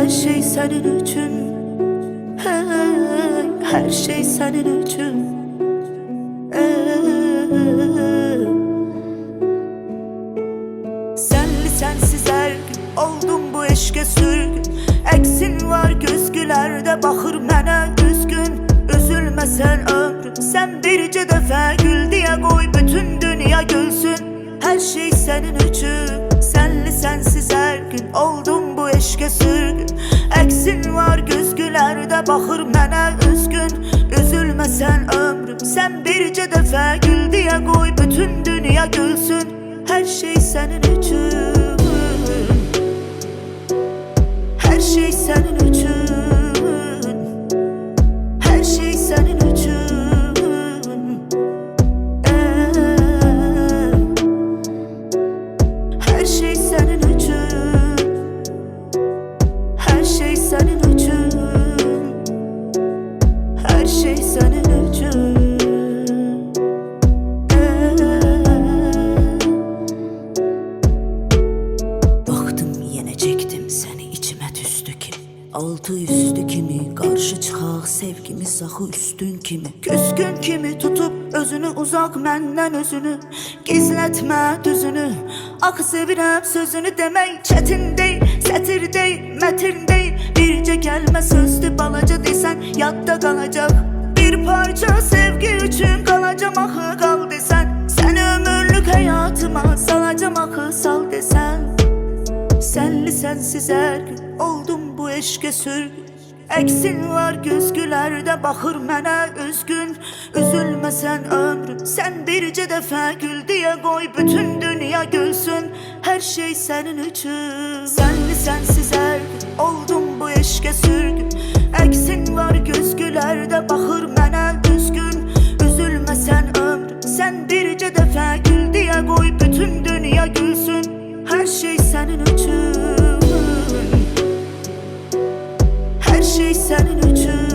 Her şey senin için, hey, her şey senin için. Senli sensiz her gün oldum bu eşke sürgün. Eksin var güzgülerde bakır mənə üzgün. Üzülme sen ömrüm, sen birce dəfə gül diye koy bütün dünya gülsün. Her şey senin için, senli sensiz her gün oldum bu eşke sürgün. Eksin var güzgülerde bakır mənə üzgün. Üzülme sen ömrüm, sen birce dəfə gül diye koy bütün dünya gülsün. Her şey senin için, her şey senin için, her şey senin için. Her şey senin için, her şey senin için, her şey senin için. Altı üstü kimi, karşı çıxaq sevgimiz axı üstün kimi. Küskün kimi tutup özünü uzak məndən özünü. Gizlətmə düzünü, axı sevirəm sözünü demək çətin deyil, sətir deyil, mətin deyil. Bircə gəlmə sözdü balaca desən yadda qalacaq. Bir parça sevgi üçün qalacam axı qal desən. Sən ömürlük həyatıma salacam axı sal desən. Senli sensiz her gün oldum bu eşke sürgün. Eksin var güzgülerde bakır mənə üzgün. Üzülme sen ömrüm, sen birce dəfə gül diye koy bütün dünya gülsün. Her şey senin için, senli sensiz her gün oldum bu eşke sürgün. Eksin var güzgülerde bakır mənə üzgün. Üzülme sen ömrüm, sen birce dəfə gül diye koy bütün dünya gülsün. Her şey senin için, her şey senin için.